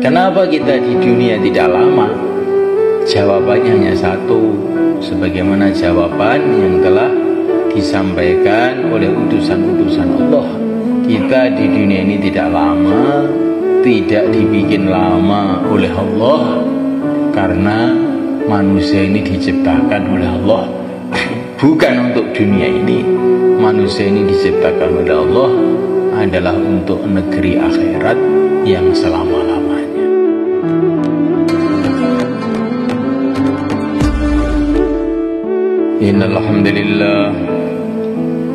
Kenapa kita di dunia tidak lama? Jawabannya hanya satu, sebagaimana jawaban yang telah disampaikan oleh utusan-utusan Allah. Kita di dunia ini tidak lama, tidak dibikin lama oleh Allah, karena manusia ini diciptakan oleh Allah bukan untuk dunia ini. Manusia ini diciptakan oleh Allah adalah untuk negeri akhirat yang selama-lamanya. Innal hamdalillah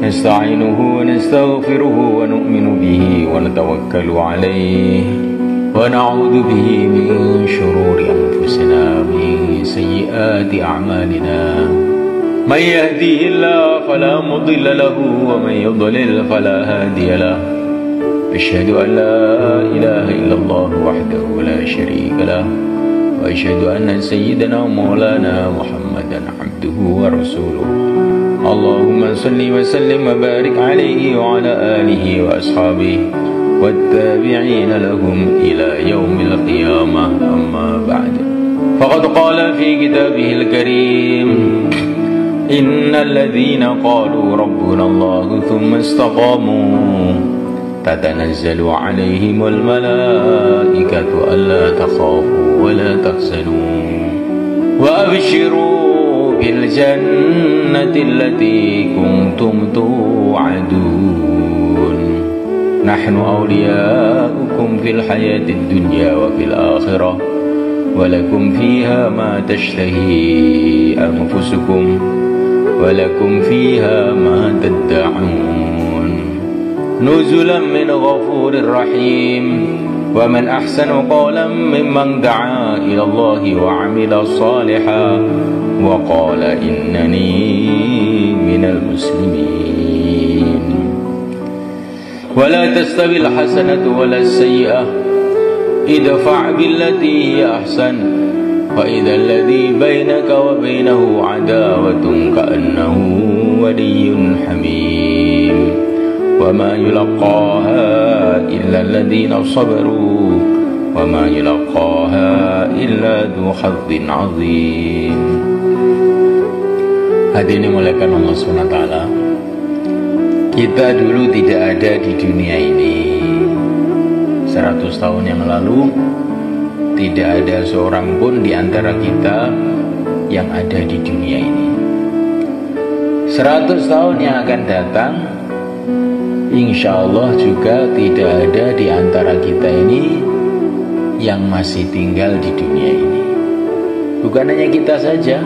nasta'inuhu wa nastaghfiruhu wa nu'minu bihi wa natawakkalu alayhi wa na'udzu bihi min shururi anfusina min sayyiati a'malina. Man yahdihillahu fala mudilla lahu wa man yudlil fala hadiya lahu. أشهد أن لا إله إلا الله وحده لا شريك له وأشهد أن سيدنا مولانا محمدا عبده ورسوله. اللهم صل وسلم وبارك عليه وعلى آله وأصحابه والتابعين لهم إلى يوم القيامة. أما بعد، فقد قال في كتابه الكريم: إن الذين قالوا ربنا الله ثم استقاموا تتنزل عليهم الملائكة ألا تخافوا ولا تحزنوا وأبشروا بالجنة التي كنتم توعدون نحن أولياؤكم في الحياة الدنيا وفي الآخرة ولكم فيها ما تشتهي أنفسكم ولكم فيها ما تدعون نزلا من غفور رحيم. ومن أحسن قولا ممن دعا إلى الله وعمل صالحا وقال إنني من المسلمين. ولا تستوي الحسنة ولا السيئة ادفع بالتي هي أحسن فإذا الذي بينك وبينه عداوة كأنه ولي حميم. وما يلقاها إلا الذين صبروا وما يلقاها إلا ذو حظ عظيم. Hadirin dimuliakan Allah SWT, kita dulu tidak ada di dunia ini. 100 tahun yang lalu tidak ada seorang pun di antara kita yang ada di dunia ini. 100 tahun yang akan datang, insya Allah juga tidak ada di antara kita ini yang masih tinggal di dunia ini. Bukan hanya kita saja,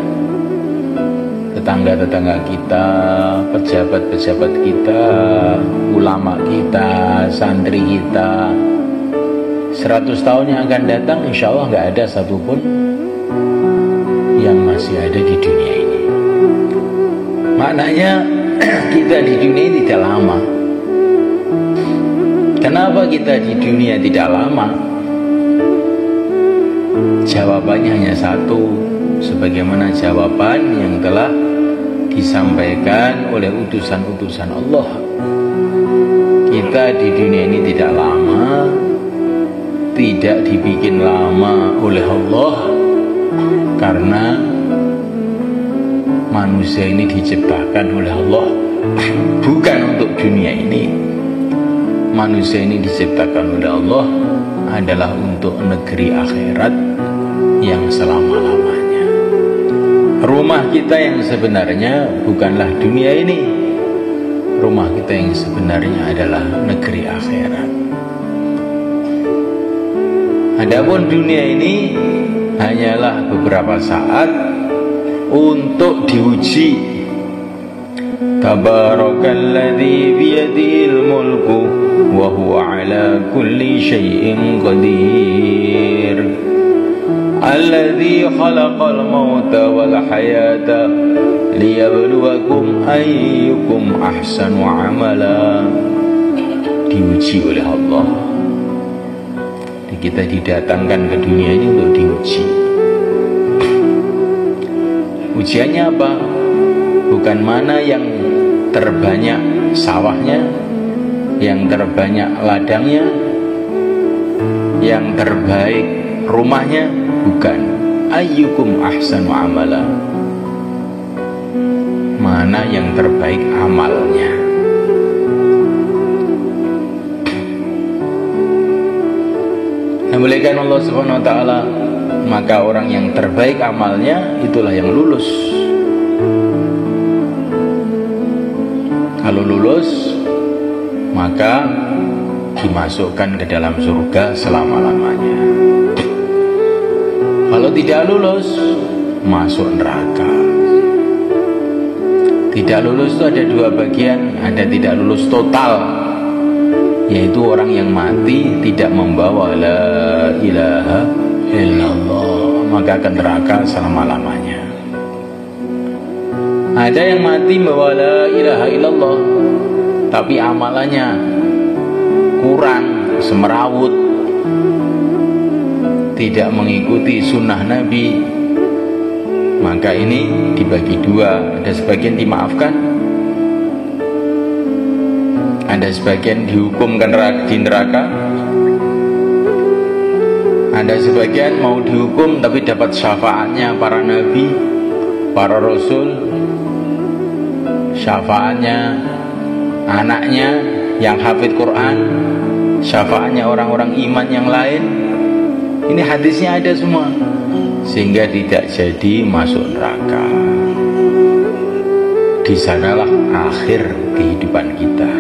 tetangga-tetangga kita, pejabat-pejabat kita, ulama kita, santri kita. 100 tahun yang akan datang, insya Allah gak ada satupun yang masih ada di dunia ini. Maknanya kita di dunia ini tidak lama. Kenapa kita di dunia tidak lama? Jawabannya hanya satu, sebagaimana jawaban yang telah disampaikan oleh utusan-utusan Allah. Kita di dunia ini tidak lama, tidak dibikin lama oleh Allah, karena manusia ini diciptakan oleh Allah bukan untuk dunia ini. Manusia ini diciptakan oleh Allah adalah untuk negeri akhirat yang selama-lamanya. Rumah kita yang sebenarnya bukanlah dunia ini. Rumah kita yang sebenarnya adalah negeri akhirat. Adapun dunia ini hanyalah beberapa saat untuk diuji. Tabarakalladzi biyadihil mulku wa huwa ala kulli syai'in qadir. Alladzi khalaqal mauta wal hayata liyabluwakum ayyukum ahsanu amala. Diuji oleh Allah. Kita didatangkan ke dunia ini untuk diuji. Ujiannya apa? Bukan mana yang terbanyak sawahnya, yang terbanyak ladangnya, yang terbaik rumahnya? Bukan. Ayyukum ahsanu amala, mana yang terbaik amalnya. Memuliakan Allah Subhanahu wa taala, maka orang yang terbaik amalnya itulah yang lulus. Kalau lulus, maka dimasukkan ke dalam surga selama-lamanya. Kalau tidak lulus, masuk neraka. Tidak lulus itu ada dua bagian. Ada tidak lulus total, yaitu orang yang mati tidak membawa la ilaha illallah, maka akan neraka selama-lamanya. Ada yang mati membawa la ilaha illallah, tapi amalannya kurang, semerawut, tidak mengikuti sunnah Nabi, maka ini dibagi dua. Ada sebagian dimaafkan, ada sebagian dihukumkan di neraka, ada sebagian mau dihukum tapi dapat syafaatnya para nabi, para rasul, syafaatnya anaknya yang hafid Quran, syafaatnya orang-orang iman yang lain. Ini hadisnya ada semua, sehingga tidak jadi masuk neraka. Di sanalah akhir kehidupan kita.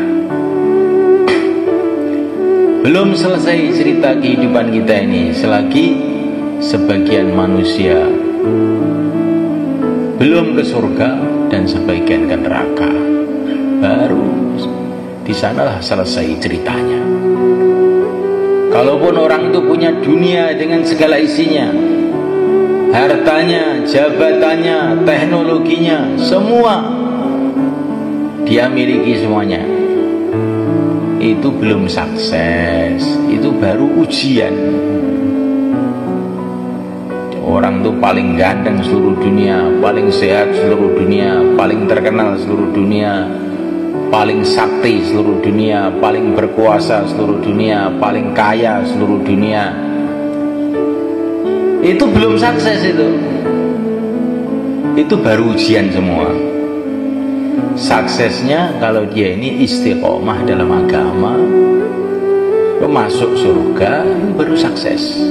Belum selesai cerita kehidupan kita ini, selagi sebagian manusia belum ke surga dan sebagian ke neraka, baru di sanalah selesai ceritanya. Kalaupun orang itu punya dunia dengan segala isinya, hartanya, jabatannya, teknologinya, semua dia miliki semuanya, itu belum sukses, itu baru ujian. Orang itu paling ganteng seluruh dunia, paling sehat seluruh dunia, paling terkenal seluruh dunia, paling sakti seluruh dunia, paling berkuasa seluruh dunia, paling kaya seluruh dunia, itu belum sukses. Itu baru ujian semua. Suksesnya kalau dia ini istiqomah dalam agama, masuk surga, baru sukses.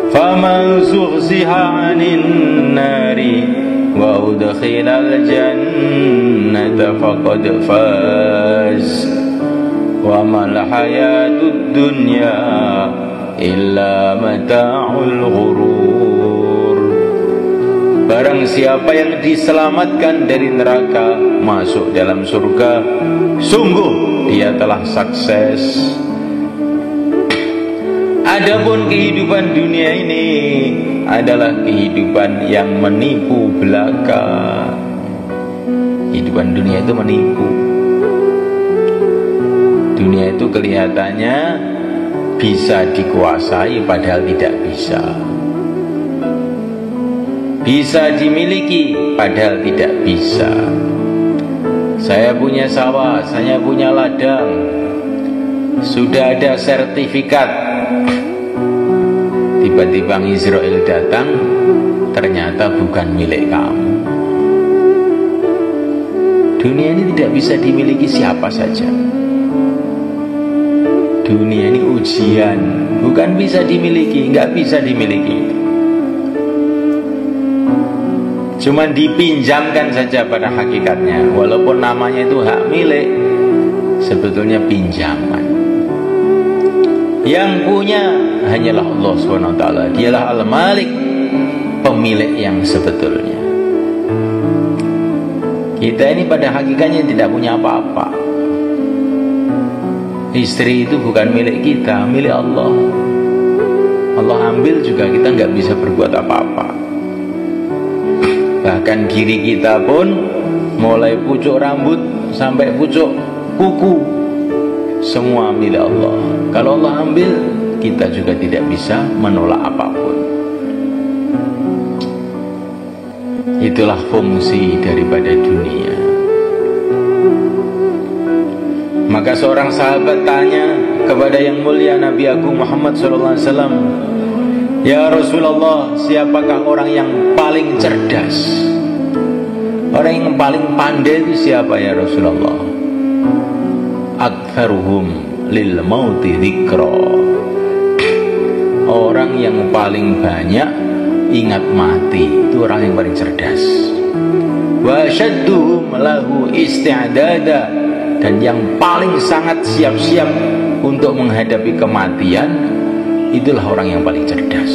Faman zuhziha 'anil nari wa udkhilal jannata faqad faz wa mal hayatud dunya illa mata'ul ghurur. Barang siapa yang diselamatkan dari neraka masuk dalam surga, sungguh dia telah sukses. Adapun kehidupan dunia ini adalah kehidupan yang menipu belaka. Kehidupan dunia itu menipu. Dunia itu kelihatannya bisa dikuasai padahal tidak bisa. Bisa dimiliki padahal tidak bisa. Saya punya sawah, saya punya ladang, sudah ada sertifikat. Tiba-tiba Israel datang, ternyata bukan milik kamu. Dunia ini tidak bisa dimiliki siapa saja. Dunia ini ujian, bukan bisa dimiliki, nggak bisa dimiliki. Cuman dipinjamkan saja pada hakikatnya. Walaupun namanya itu hak milik, sebetulnya pinjaman. Yang punya hanyalah Allah SWT. Dialah Al-Malik, pemilik yang sebetulnya. Kita ini pada hakikatnya tidak punya apa-apa. Istri itu bukan milik kita, milik Allah. Allah ambil juga kita nggak bisa berbuat apa-apa. Bahkan diri kita pun, mulai pucuk rambut sampai pucuk kuku, semua milik Allah. Kalau Allah ambil, kita juga tidak bisa menolak apapun. Itulah fungsi daripada dunia. Maka seorang sahabat tanya kepada yang mulia Nabi Agung Muhammad SAW, ya Rasulullah, siapakah orang yang paling cerdas? Orang yang paling pandai itu siapa ya Rasulullah? Aktsaruhum lil mauti dzikra. Orang yang paling banyak ingat mati itu orang yang paling cerdas. Wa syadduhum lahu isti'dada, dan yang paling sangat siap-siap untuk menghadapi kematian itulah orang yang paling cerdas.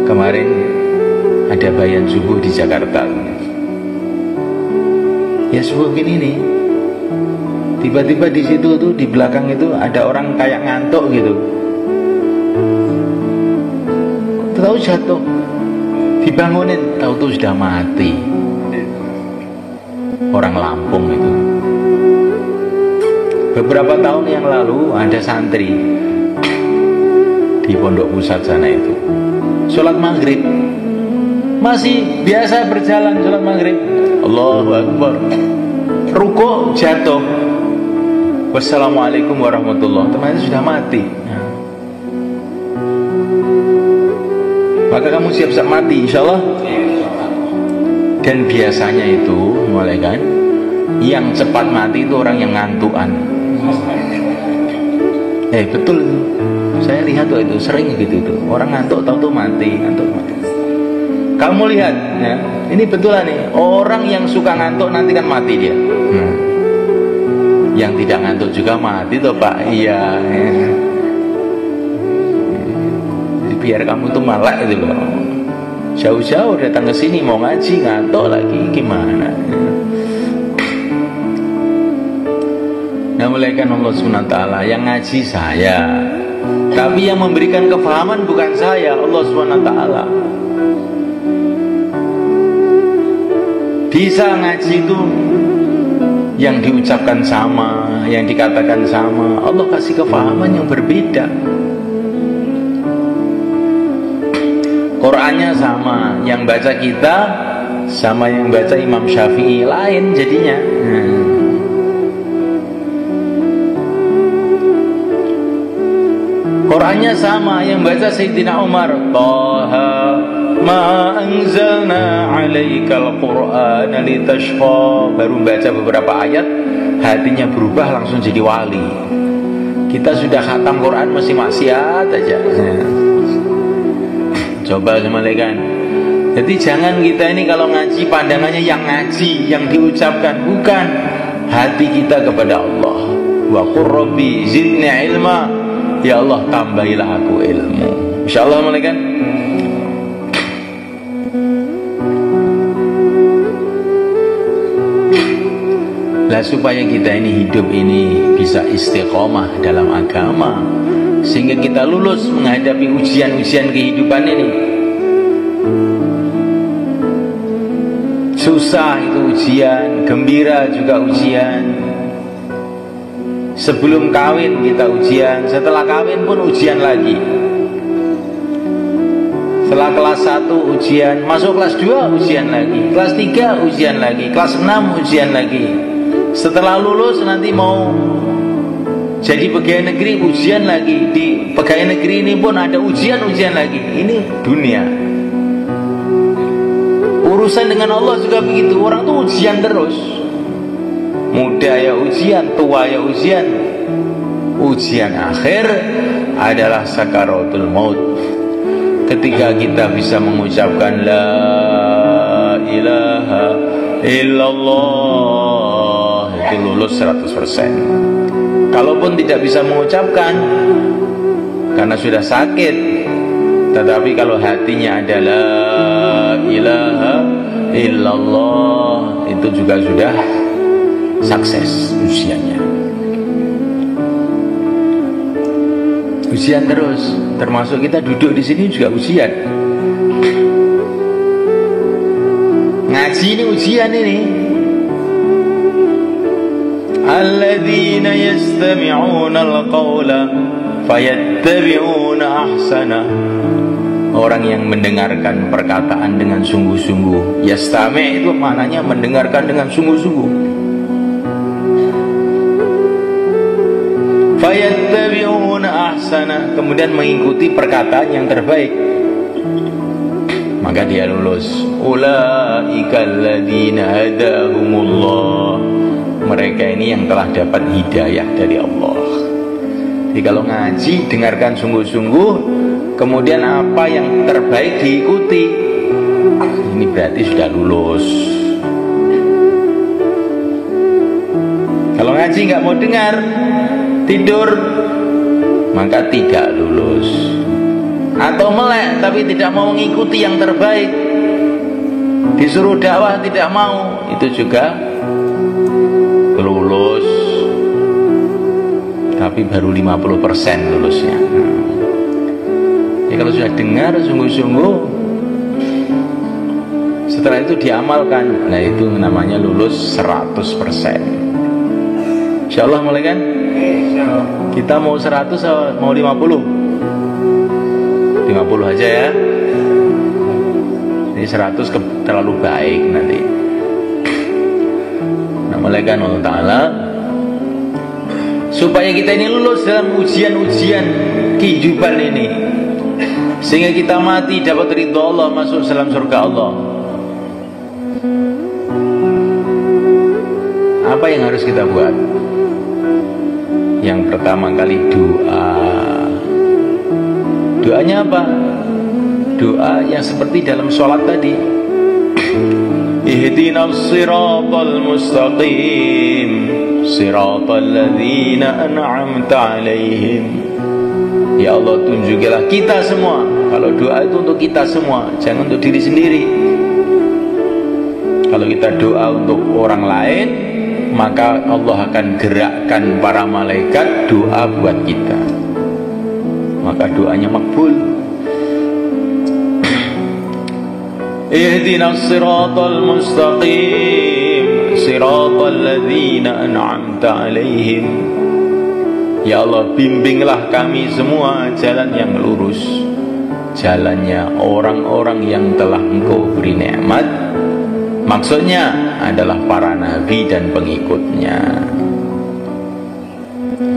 Kemarin ada bayan subuh di Jakarta. Ya subuh gini nih, tiba-tiba di situ tuh di belakang itu ada orang kayak ngantuk gitu. Tahu jatuh, dibangunin, tahu tuh sudah mati. Orang Lampung itu. Beberapa tahun yang lalu ada santri di pondok pusat sana itu, sholat maghrib masih biasa berjalan sholat maghrib, Allahu Akbar, rukuk jatuh, wassalamualaikum warahmatullah, teman sudah mati. Maka kamu siap-siap mati insyaallah. Dan biasanya itu mulai kan, yang cepat mati itu orang yang ngantukan. Betul itu, saya lihat tuh itu sering gitu tuh, orang ngantuk tahu tuh mati, ngantuk mati. Kamu lihat ya, ini betulan nih, orang yang suka ngantuk nanti kan mati dia. Yang tidak ngantuk juga mati tuh Pak. Iya. Biar kamu tuh malak itu loh. Jauh-jauh datang ke sini mau ngaji, ngantuk lagi, gimana? Nah, mulaikan Allah SWT, yang ngaji saya, tapi yang memberikan kefahaman bukan saya, Allah SWT. Bisa ngaji itu yang diucapkan sama, yang dikatakan sama, Allah kasih kefahaman yang berbeda. Qurannya sama, yang baca kita sama yang baca Imam Syafi'i lain jadinya. Qurannya sama, yang baca Sayyidina Umar, Taha ma anzalna alaikal qur'ana litashqa, baru baca beberapa ayat hatinya berubah langsung jadi wali. Kita sudah khatam Quran masih maksiat aja. Coba semalekan. Jadi jangan kita ini kalau ngaji pandangannya yang ngaji, yang diucapkan, bukan. Hati kita kepada Allah. Wa qur rabbi zidni ilma, ya Allah tambahilah aku ilmu. Insyaallah malaikat. Lah supaya kita ini hidup ini bisa istiqomah dalam agama, sehingga kita lulus menghadapi ujian-ujian kehidupan ini. Susah itu ujian, gembira juga ujian. Sebelum kawin kita ujian, setelah kawin pun ujian lagi. Setelah kelas 1 ujian, masuk kelas 2 ujian lagi, kelas 3 ujian lagi, kelas 6 ujian lagi. Setelah lulus nanti mau jadi pegawai negeri ujian lagi. Di pegawai negeri ini pun ada ujian-ujian lagi. Ini dunia. Urusan dengan Allah juga begitu. Orang tuh ujian terus. Muda ya ujian, tua ya ujian. Ujian akhir adalah sakaratul maut. Ketika kita bisa mengucapkan la ilaha illallah, itu lulus 100%. Kalaupun tidak bisa mengucapkan karena sudah sakit, tetapi kalau hatinya adalah ilaha illallah, itu juga sudah sukses ujiannya. Ujian terus, termasuk kita duduk di sini juga ujian. Ngaji ini ujian ini. Alladzina yastami'una al-qawla fayattabi'una ahsana. Orang yang mendengarkan perkataan dengan sungguh-sungguh. Yastami' itu maknanya mendengarkan dengan sungguh-sungguh. fayattabi'una ahsana, kemudian mengikuti perkataan yang terbaik, maka dia lulus. Ulaikal ladzina hadahumullah, mereka ini yang telah dapat hidayah dari Allah. Jadi kalau ngaji dengarkan sungguh-sungguh, kemudian apa yang terbaik diikuti, ini berarti sudah lulus. Kalau ngaji nggak mau dengar, tidur, maka tidak lulus. Atau melek tapi tidak mau mengikuti yang terbaik, disuruh dakwah tidak mau, itu juga lulus, tapi baru 50% lulusnya. Ya kalau sudah dengar sungguh-sungguh, setelah itu diamalkan, nah itu namanya lulus 100%. Insyaallah mulai kan? Kita mau 100 atau mau 50? 50 aja ya. Ini 100 terlalu baik nanti. Nah mulai kan Allah Ta'ala, supaya kita ini lulus dalam ujian-ujian kehidupan ini, sehingga kita mati dapat ridha Allah, masuk dalam surga Allah. Apa yang harus kita buat? Yang pertama kali doa. Doanya apa? Doa yang seperti dalam sholat tadi. Ihdinas siratal mustaqim, siratal ladzina an'amta alaihim. Ya Allah, tunjukilah kita semua. Kalau doa itu untuk kita semua, jangan untuk diri sendiri. Kalau kita doa untuk orang lain, maka Allah akan gerakkan para malaikat doa buat kita, maka doanya makbul. Ihdinas siratal mustaqim, siratal ladzina an'amta alaihim. Ya Allah, bimbinglah kami semua jalan yang lurus, jalannya orang-orang yang telah Engkau beri nikmat. Maksudnya adalah para nabi dan pengikutnya.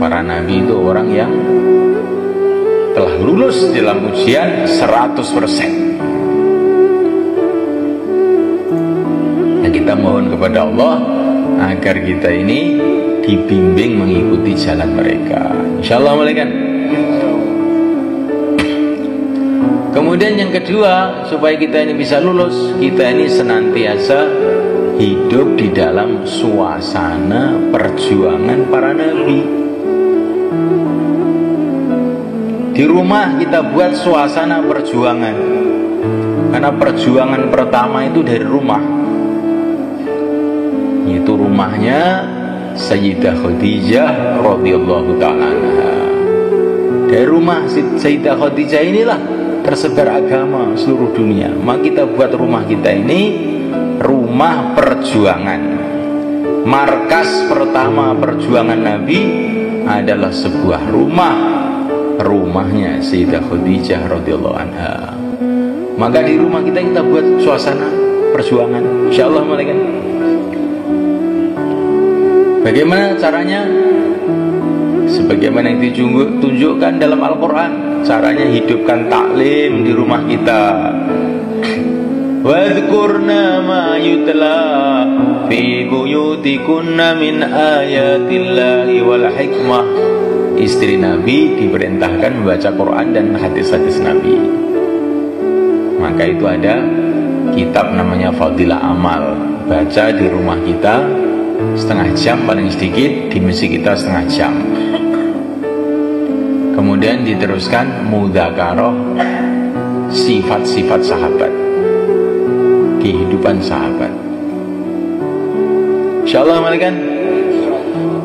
Para nabi itu orang yang telah lulus dalam ujian 100%. Nah, kita mohon kepada Allah agar kita ini dibimbing mengikuti jalan mereka. Insyaallah malaikat. Kemudian yang kedua, supaya kita ini bisa lulus, kita ini senantiasa hidup di dalam suasana perjuangan para nabi. Di rumah kita buat suasana perjuangan, karena perjuangan pertama itu dari rumah, yaitu rumahnya Sayyidah Khadijah radhiyallahu ta'ala anha. Dari rumah Sayyidah Khadijah inilah tersebar agama seluruh dunia. Maka kita buat rumah kita ini rumah perjuangan. Markas pertama perjuangan Nabi adalah sebuah rumah, rumahnya Sayyidah Khadijah radhiyallahu anha. Maka di rumah kita buat suasana perjuangan. Insyaallah malaikat. Bagaimana caranya? Sebagaimana yang ditunjukkan dalam Al-Quran, caranya hidupkan taklim di rumah kita. Wadhkurna ma yutla fi buyutikunna min ayatillahi wal hikmah. Istri Nabi diperintahkan membaca Quran dan hadis-hadis Nabi. Maka itu ada kitab namanya Fadilah Amal. Baca di rumah kita setengah jam paling sedikit, di masjid kita setengah jam. Kemudian diteruskan mudzakarah sifat-sifat sahabat, kehidupan sahabat. Insyaallah malaikat.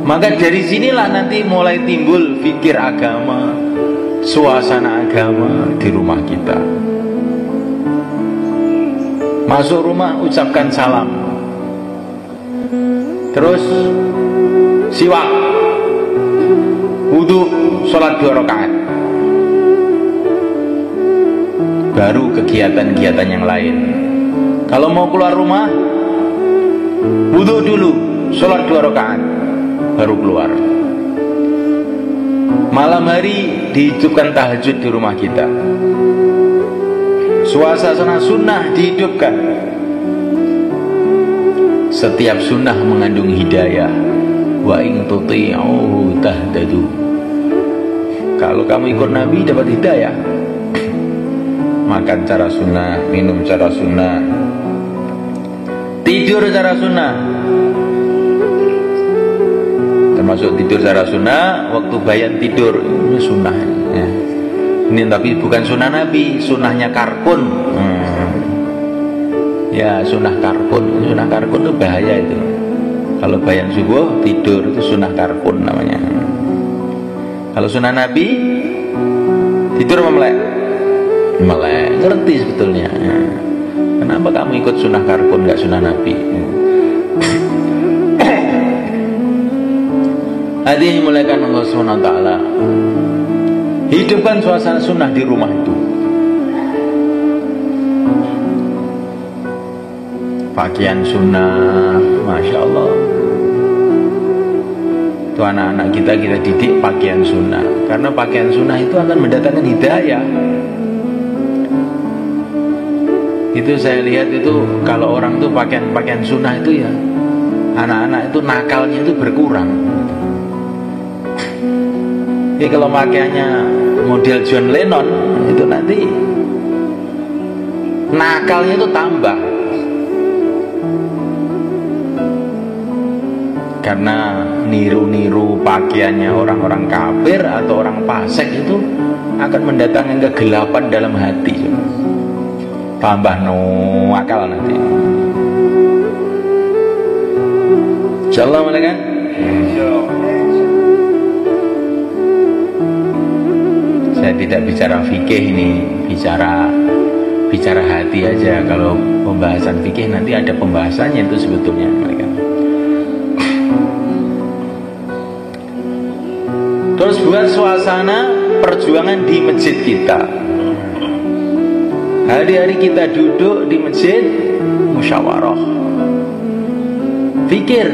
Maka dari sinilah nanti mulai timbul fikir agama, suasana agama di rumah kita. Masuk rumah ucapkan salam, terus siwak, wudu, sholat 2 rakaat, baru kegiatan-kegiatan yang lain. Kalau mau keluar rumah, wudu dulu, sholat 2 rakaat, baru keluar. Malam hari dihidupkan tahajud di rumah kita. Suasana sunnah dihidupkan. Setiap sunnah mengandung hidayah. Wa in tuti'uhu tahtadu. Kalau kamu ikut Nabi dapat hidayah. Makan cara sunnah, minum cara sunnah, tidur cara sunnah. Termasuk tidur cara sunnah, waktu bayan tidur ini sunnah ya. Ini tapi bukan sunnah Nabi, sunnahnya karkun. Ya sunnah karkun. Sunnah karkun itu bahaya itu. Kalau bayan subuh tidur itu sunnah karkun namanya. Kalau sunnah Nabi tidur melek, ngerti sebetulnya. Kenapa kamu ikut sunnah karkun gak sunnah Nabi? Hadirin dimulakan Allah SWT. Hidupkan suasana sunnah di rumah itu. Pakaian sunnah, Masya Allah. Itu anak-anak kita didik pakaian sunnah. Karena pakaian sunnah itu akan mendatangkan hidayah. Itu saya lihat itu kalau orang tuh pakaian sunnah itu ya, anak-anak itu nakalnya itu berkurang. Jadi kalau pakaiannya model John Lennon itu nanti nakalnya itu tambah. Karena niru-niru pakaiannya orang-orang kafir atau orang fasik itu akan mendatangkan kegelapan dalam hati. Tambah akal nanti. Insyaallah kan? Saya tidak bicara fikih ini, bicara hati aja. Kalau pembahasan fikih nanti ada pembahasannya itu sebetulnya mereka. Terus buat suasana perjuangan di masjid kita. Hari-hari kita duduk di masjid musyawarah, fikir.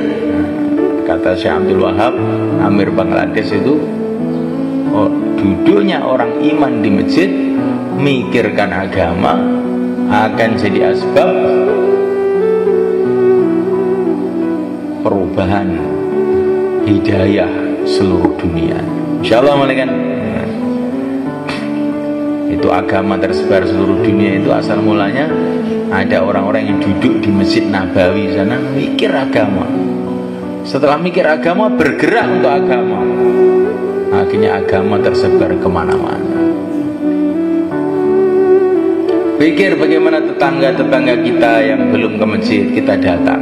Kata Syekh Abdul Wahab, Amir Bangladesh itu, duduknya orang iman di masjid mikirkan agama akan jadi asbab perubahan hidayah seluruh dunia. Insyaallah malaikat. Itu agama tersebar seluruh dunia itu asal mulanya ada orang-orang yang duduk di Masjid Nabawi sana mikir agama. Setelah mikir agama bergerak untuk agama. Akhirnya agama tersebar kemana-mana. Pikir bagaimana tetangga-tetangga kita yang belum ke masjid kita datang.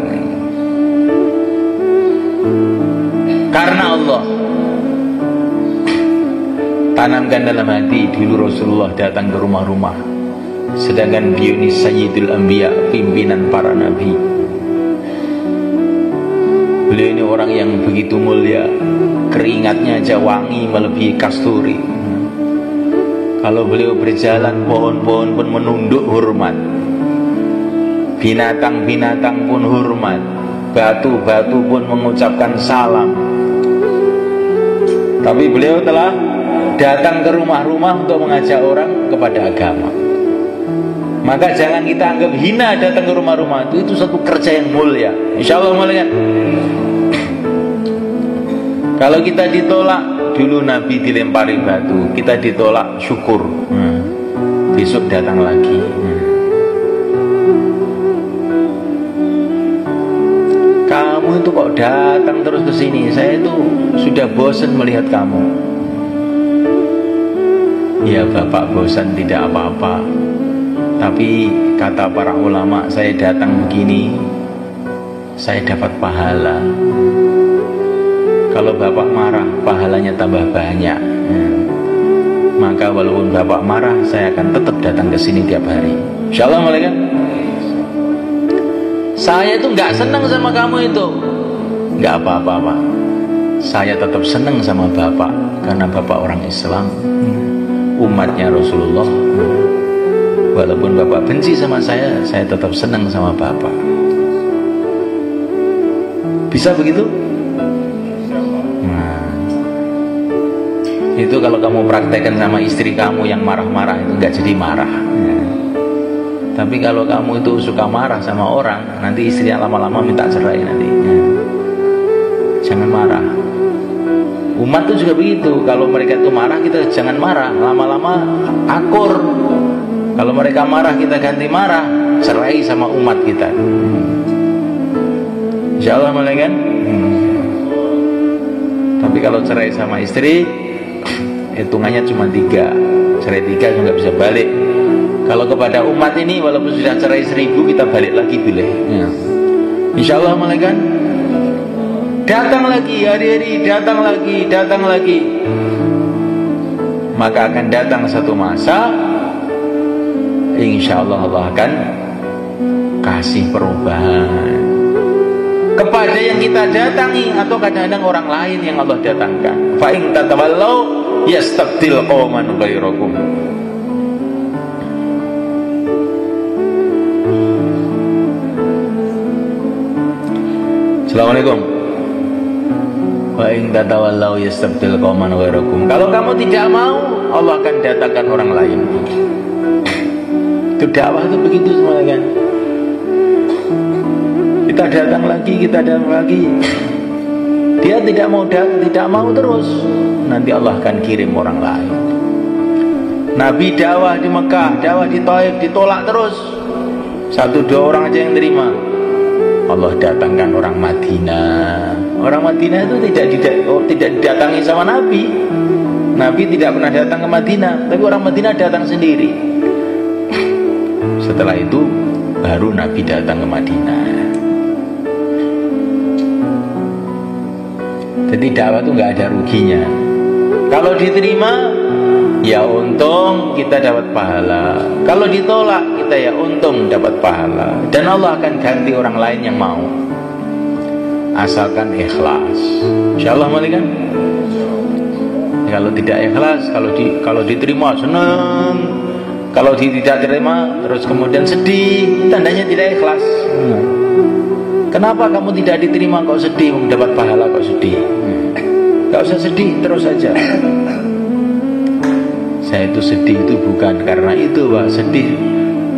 Karena Allah. Tanamkan dalam hati dulu Rasulullah datang ke rumah-rumah. Sedangkan beliau ini Sayyidul Anbiya, pimpinan para nabi. Beliau ini orang yang begitu mulia, keringatnya aja wangi melebihi kasturi. Kalau beliau berjalan pohon-pohon pun menunduk hormat, binatang-binatang pun hormat, batu-batu pun mengucapkan salam. Tapi beliau telah datang ke rumah-rumah untuk mengajak orang kepada agama. Maka jangan kita anggap hina datang ke rumah-rumah itu satu kerja yang mulia. Insyaallah mulia. Kalau kita ditolak, dulu Nabi dilempari batu, kita ditolak syukur. Besok datang lagi. Kamu itu kok datang terus ke sini? Saya itu sudah bosan melihat kamu. Ya Bapak bosan tidak apa-apa. Tapi kata para ulama, saya datang begini saya dapat pahala. Kalau Bapak marah, pahalanya tambah banyak. Maka walaupun Bapak marah, saya akan tetap datang ke sini tiap hari. Insyaallah malaikat. Saya itu nggak senang sama kamu itu. Nggak apa-apa Pak. Saya tetap senang sama Bapak karena Bapak orang Islam, umatnya Rasulullah. Walaupun Bapak benci sama saya tetap senang sama Bapak. Bisa begitu? Nah. Itu kalau kamu praktekkan sama istri kamu yang marah-marah itu nggak jadi marah. Tapi kalau kamu itu suka marah sama orang, nanti istrinya lama-lama minta cerai nanti. Jangan marah. Umat itu juga begitu. Kalau mereka itu marah, kita jangan marah. Lama-lama akur. Kalau mereka marah, kita ganti marah. Cerai sama umat kita. Insya Allah mulai kan. Tapi kalau cerai sama istri, hitungannya cuma 3. Cerai 3 juga bisa balik. Kalau kepada umat ini, walaupun sudah cerai 1000, kita balik lagi boleh. Insya Allah mulai kan. Datang lagi hari-hari, datang lagi. Maka akan datang satu masa, insya Allah Allah akan kasih perubahan kepada yang kita datangi, atau kadang-kadang orang lain yang Allah datangkan. Fa in tatawallaw yastabdil qauman ghairakum. Assalamualaikum. Wa in tatawallaw yastabdil qauman ghairakum. Kalau kamu tidak mau, Allah akan datangkan orang lain. Itu dakwah itu begitu semuanya kan. Kita datang lagi. Dia tidak mau terus, nanti Allah akan kirim orang lain. Nabi dakwah di Mekah, dakwah di Taif, ditolak terus. 1-2 orang aja yang terima. Allah datangkan orang Madinah. Orang Madinah itu tidak didatangi sama Nabi. Nabi tidak pernah datang ke Madinah, tapi orang Madinah datang sendiri. Setelah itu baru Nabi datang ke Madinah. Jadi dakwah itu nggak ada ruginya. Kalau diterima, ya untung kita dapat pahala. Kalau ditolak, kita ya untung dapat pahala. Dan Allah akan ganti orang lain yang mau, asalkan ikhlas. Insyaallah kan? Kalau tidak ikhlas, kalau diterima senang, kalau tidak terima terus kemudian sedih, tandanya tidak ikhlas. Kenapa kamu tidak diterima kok sedih, mendapat pahala kok sedih? Gak usah sedih, terus saja. Saya itu sedih itu bukan karena itu, Pak. Sedih,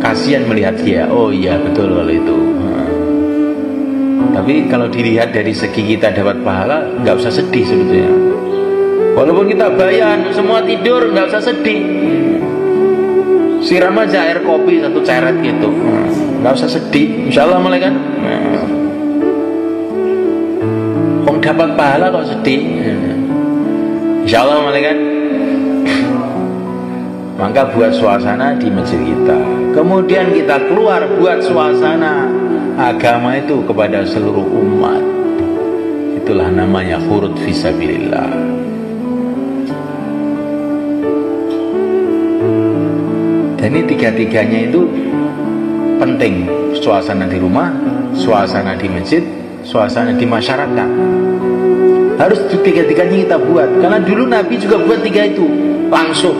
kasihan melihat dia. Oh iya betul kalau itu. Tapi kalau dilihat dari segi kita dapat pahala, gak usah sedih sebetulnya. Walaupun kita bayan, semua tidur, gak usah sedih. Siram aja air kopi 1 ceret gitu, gak usah sedih. Insya Allah mulai kan. Dapat pahala kok sedih. Insya Allah mulai kan. Maka buat suasana di masjid kita, kemudian kita keluar buat suasana agama itu kepada seluruh umat. Itulah namanya khurud fisabilillah. Dan ini tiga-tiganya itu penting. Suasana di rumah, suasana di masjid, suasana di masyarakat. Harus tiga-tiganya kita buat. Karena dulu Nabi juga buat 3 itu langsung.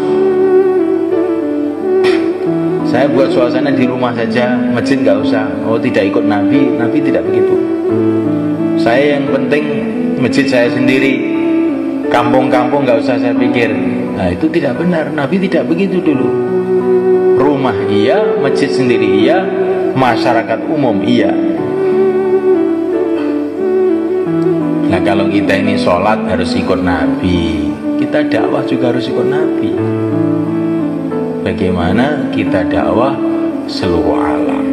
Saya buat suasana di rumah saja, masjid gak usah. Oh tidak ikut Nabi, Nabi tidak begitu. Saya yang penting masjid saya sendiri, kampung-kampung gak usah saya pikir. Nah itu tidak benar, Nabi tidak begitu dulu. Rumah iya, masjid sendiri iya, masyarakat umum iya. Nah kalau kita ini sholat harus ikut Nabi, kita dakwah juga harus ikut Nabi. Bagaimana kita dakwah seluruh alam.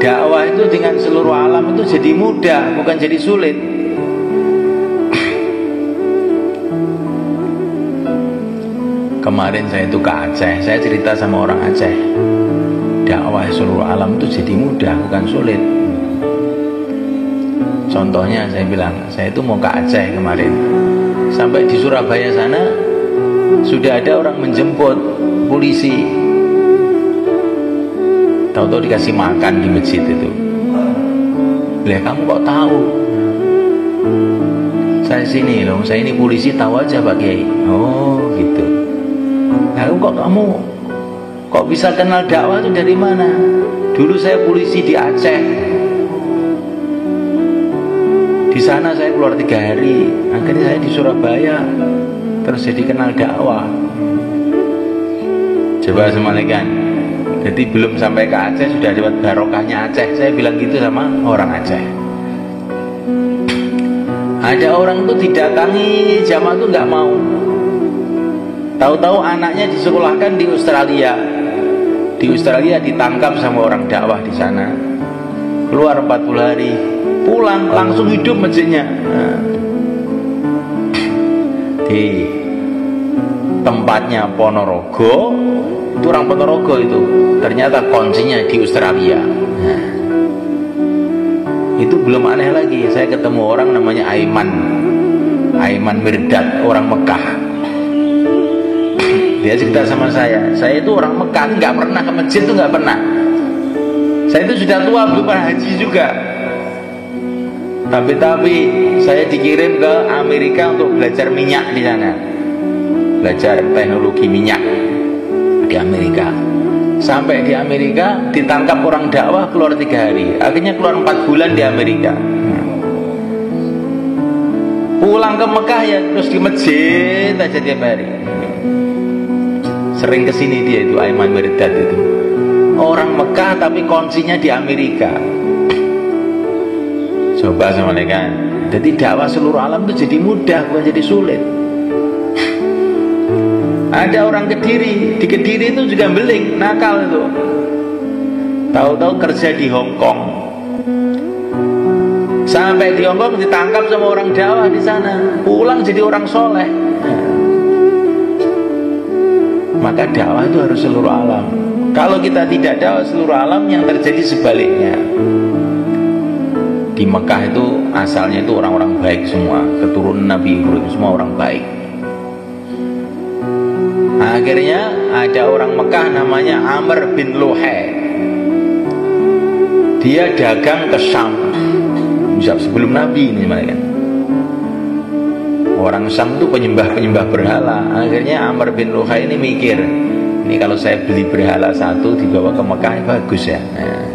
Dakwah itu dengan seluruh alam itu jadi mudah, bukan jadi sulit. Kemarin saya itu ke Aceh, saya cerita sama orang Aceh. Dakwah seluruh alam itu jadi mudah, bukan sulit. Contohnya saya bilang, saya itu mau ke Aceh kemarin. Sampai di Surabaya sana sudah ada orang menjemput polisi. Tahu-tahu dikasih makan di masjid itu. Lah kamu kok tahu? Saya sini loh, saya ini polisi, tahu aja Pak Kiai. Oh gitu. Nah kamu kok bisa kenal dakwah itu dari mana? Dulu saya polisi di Aceh. Di sana saya keluar 3 hari, akhirnya saya di Surabaya, terus jadi kenal dakwah. Coba semalaikan. Jadi belum sampai ke Aceh sudah dapat barokahnya Aceh. Saya bilang gitu sama orang Aceh. Ada orang tuh didatangi jamaah tuh nggak mau. Tahu-tahu anaknya disekolahkan di Australia. Di Australia ditangkap sama orang dakwah di sana. Keluar 40 hari, pulang langsung hidup masjidnya. Nah, di tempatnya Ponorogo, itu orang Ponorogo itu, ternyata kuncinya di Australia. Nah, itu belum aneh lagi. Saya ketemu orang namanya Aiman Mirdad, orang Mekah. Dia cerita sama saya itu orang Mekah, nggak pernah ke masjid, itu nggak pernah. Saya itu sudah tua, belum pernah haji juga. Tapi saya dikirim ke Amerika untuk belajar minyak di sana, belajar teknologi minyak di Amerika. Sampai di Amerika ditangkap orang dakwah, keluar 3 hari, akhirnya keluar 4 bulan di Amerika. Pulang ke Mekah ya terus di masjid aja tiap hari. Sering kesini dia itu, Aiman Mirdad itu, orang Mekah tapi kuncinya di Amerika. Coba sama mereka. Jadi dakwah seluruh alam itu jadi mudah, bukan jadi sulit. Ada orang Kediri, di Kediri itu juga beling, nakal itu. Tahu-tahu kerja di Hong Kong. Sampai di Hong Kong ditangkap sama orang dakwah di sana, pulang jadi orang soleh. Maka dakwah itu harus seluruh alam. Kalau kita tidak dakwah seluruh alam, yang terjadi sebaliknya. Di Mekah itu asalnya itu orang-orang baik semua, keturunan Nabi Ibrahim semua orang baik. Akhirnya ada orang Mekah namanya Amr bin Luhai. Dia dagang ke Syam sebelum Nabi ini kan. Orang Syam itu penyembah berhala. Akhirnya Amr bin Luhai ini mikir, ini kalau saya beli berhala satu dibawa ke Mekah bagus ya. Nah,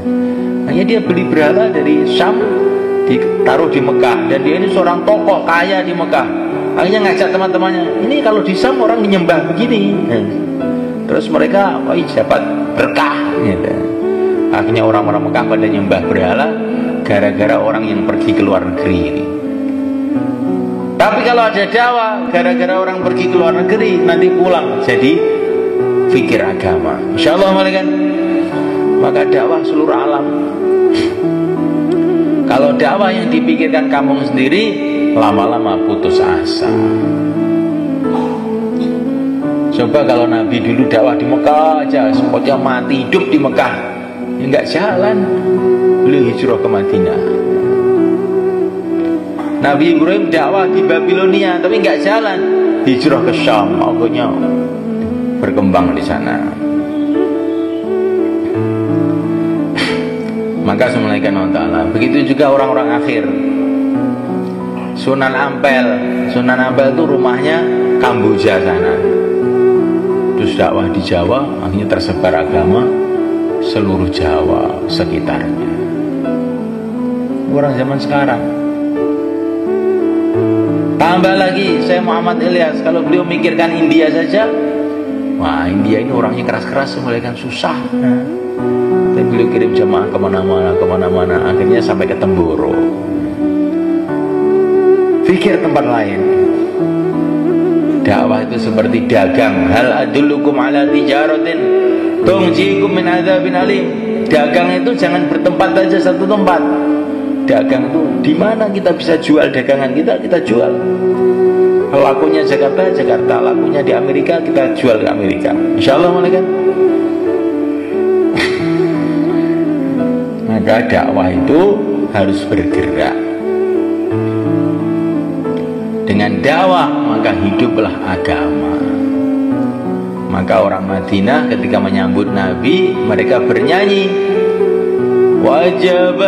hanya dia beli berhala dari Syam, ditaruh di Mekah, dan dia ini seorang tokoh kaya di Mekah. Akhirnya ngajak teman-temannya, ini kalau di Syam orang menyembah begini. Nah, terus mereka dapat berkah gitu. Akhirnya orang-orang Mekah pada nyembah berhala gara-gara orang yang pergi ke luar negeri ini. Tapi kalau ada dakwah, gara-gara orang pergi ke luar negeri, nanti pulang jadi fikir agama. Insyaallah malaikat. Maka dakwah seluruh alam. Kalau dakwah yang dipikirkan kamu sendiri, lama-lama putus asa. Coba kalau Nabi dulu dakwah di Mekah aja, sepotnya mati hidup di Mekah, ya nggak jalan. Beliau hijrah ke Madinah. Nabi Ibrahim dakwah di Babilonia tapi nggak jalan, hijrah ke Syam, akhirnya berkembang di sana. Maka semulaikan Allah Ta'ala. Begitu juga orang-orang akhir. Sunan Ampel itu rumahnya Kamboja sana. Terus dakwah di Jawa, akhirnya tersebar agama seluruh Jawa sekitarnya. Orang zaman sekarang. Tambah lagi, saya Muhammad Ilyas, kalau beliau mikirkan India saja, wah India ini orangnya keras-keras, semulaikan susah. Dan beliau kirim jamaah kemana-mana, akhirnya sampai ke Temboro. Pikir tempat lain. Dakwah itu seperti dagang. Hal adullukum ala tijaratin tunjikum min adzabin alim. Dagang itu jangan bertempat saja satu tempat. Dagang itu di mana kita bisa jual dagangan kita jual. Lakunya Jakarta, lakunya di Amerika, kita jual ke Amerika. Insyaallah malaikat. Maka dakwah itu harus bergerak. Dengan dakwah maka hiduplah agama. Maka orang Madinah ketika menyambut Nabi, mereka bernyanyi, wajib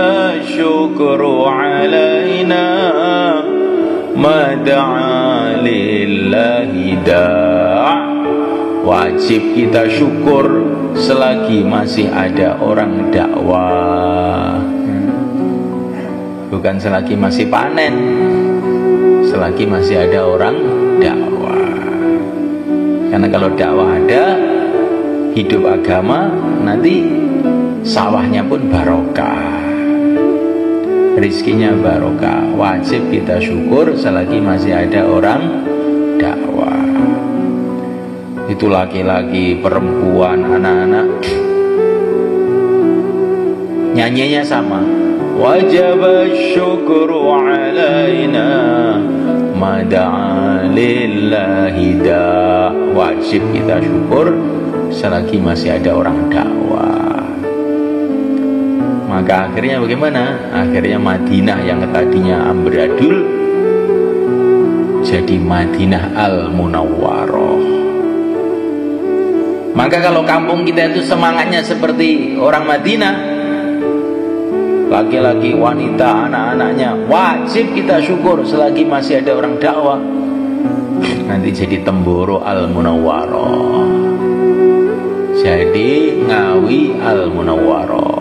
syukru alaina ma da'a lillahi da'. Wajib kita syukur selagi masih ada orang dakwah. bukan selagi masih panen, selagi masih ada orang dakwah. Karena kalau dakwah ada, hidup agama, nanti sawahnya pun barokah, rizkinya barokah. Wajib kita syukur selagi masih ada orang dakwah. Itu laki-laki, perempuan, anak-anak, nyanyinya sama. Wajib syukru alaina mada'a lillahi da. Wajib kita syukur selagi masih ada orang dakwah. Maka akhirnya bagaimana? Akhirnya Madinah yang tadinya amburadul jadi Madinah Al-Munawwarah. Maka kalau kampung kita itu semangatnya seperti orang Madinah, laki-laki, wanita, anak-anaknya, wajib kita syukur selagi masih ada orang dakwah. Nanti jadi Temboro Al-Munawwarah, jadi Ngawi Al-Munawwarah.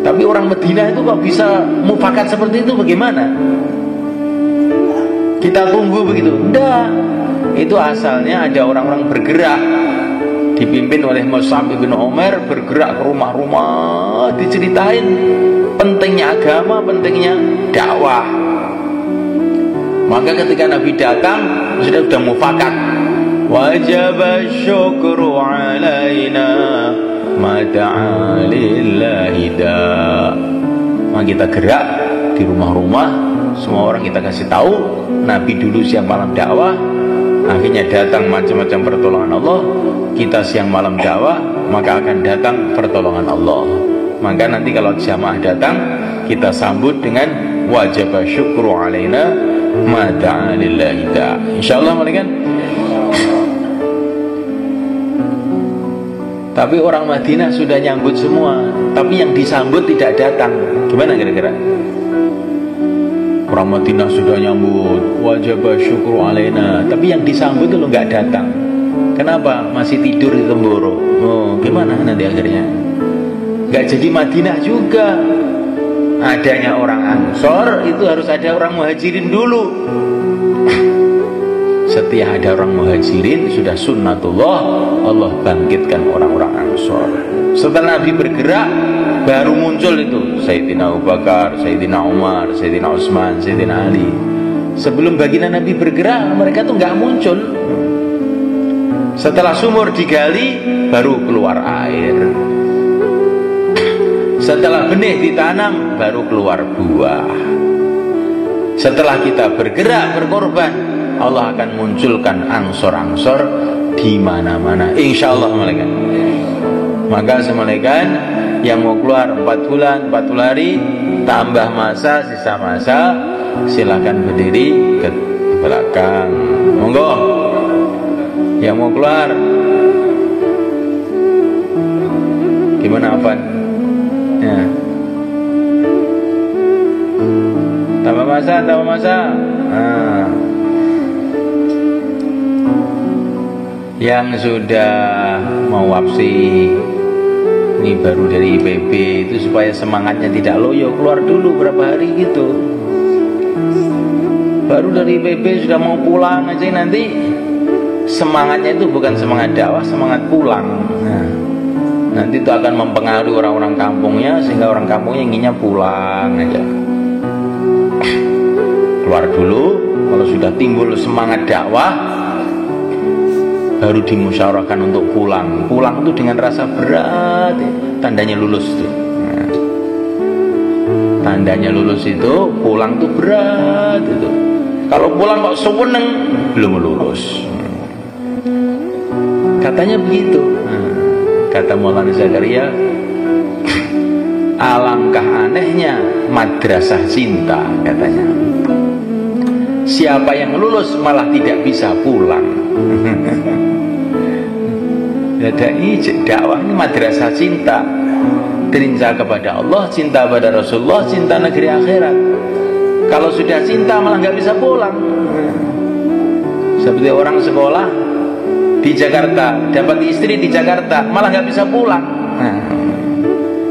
Tapi orang Madinah itu kok bisa mufakat seperti itu, bagaimana? Kita tunggu begitu? Enggak. Itu asalnya ada orang-orang bergerak dipimpin oleh Mus'ab bin Umar, bergerak ke rumah-rumah, diceritain pentingnya agama, pentingnya dakwah. Maka ketika Nabi datang sudah mufakat. Wajib syukru alaina mada'a lillahi da. Maka kita gerak di rumah-rumah, semua orang kita kasih tahu Nabi dulu siang malam dakwah. Akhirnya datang macam-macam pertolongan Allah. Kita siang malam dakwah, maka akan datang pertolongan Allah. Maka nanti kalau jamaah datang, kita sambut dengan wajib syukru alaina mada'a lillahi da. Insyaallah, kan? Tapi orang Madinah sudah nyambut semua, tapi yang disambut tidak datang. Gimana kira-kira? Orang Madinah sudah nyambut wajib syukur alaina, tapi yang disambut itu nggak datang. Kenapa? Masih tidur di Temboro. Oh, gimana nanti akhirnya? Nggak jadi Madinah juga. Adanya orang Ansor itu harus ada orang Muhajirin dulu. Setiap ada orang Muhajirin sudah sunnatullah, Allah bangkitkan orang-orang Ansor. Setelah Nabi bergerak, baru muncul itu Sayyidina Abu Bakar, Sayyidina Umar, Sayyidina Utsman, Sayyidina Ali. Sebelum baginda Nabi bergerak, mereka tuh nggak muncul. Setelah sumur digali, baru keluar air. Setelah benih ditanam, baru keluar buah. Setelah kita bergerak, berkorban, Allah akan munculkan angsor-angsor di mana-mana. Insyaallah, malaikat. Maka semalekan yang mau keluar 4 bulan, 40 hari, tambah masa, sisa masa, silakan berdiri ke belakang. Monggo. Yang mau keluar. Gimana apa? Ya. Tambah masa, tambah masa. Nah. Yang sudah mau wapsi, ini baru dari IPB, itu supaya semangatnya tidak loyo, keluar dulu berapa hari gitu. Baru dari IPB sudah mau pulang aja, nanti semangatnya itu bukan semangat dakwah, semangat pulang. Nah, nanti itu akan mempengaruhi orang-orang kampungnya, sehingga orang kampungnya inginnya pulang aja. Keluar dulu, kalau sudah timbul semangat dakwah, baru dimusyawarahkan untuk pulang. Pulang itu dengan rasa berat, tandanya lulus itu. Nah, tandanya lulus itu pulang itu berat itu. Kalau pulang kok seweneng, belum lulus. Katanya begitu. Nah, kata Maulana Zakaria, alangkah anehnya madrasah cinta, katanya. Siapa yang lulus malah tidak bisa pulang. Dakwah ini madrasah cinta, cinta kepada Allah, cinta pada Rasulullah, cinta negeri akhirat. Kalau sudah cinta malah nggak bisa pulang. Seperti orang sekolah di Jakarta, dapat istri di Jakarta, malah nggak bisa pulang. Nah,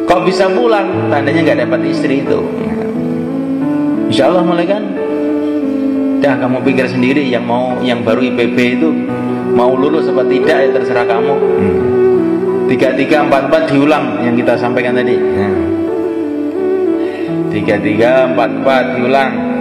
Kok bisa pulang? Tandanya nggak dapat istri itu. Insya Allah mulai kan. Dah kamu pikir sendiri, yang baru IPB itu mau lulus apa tidak ya terserah kamu. 3344 diulang yang kita sampaikan tadi. 3344 diulang.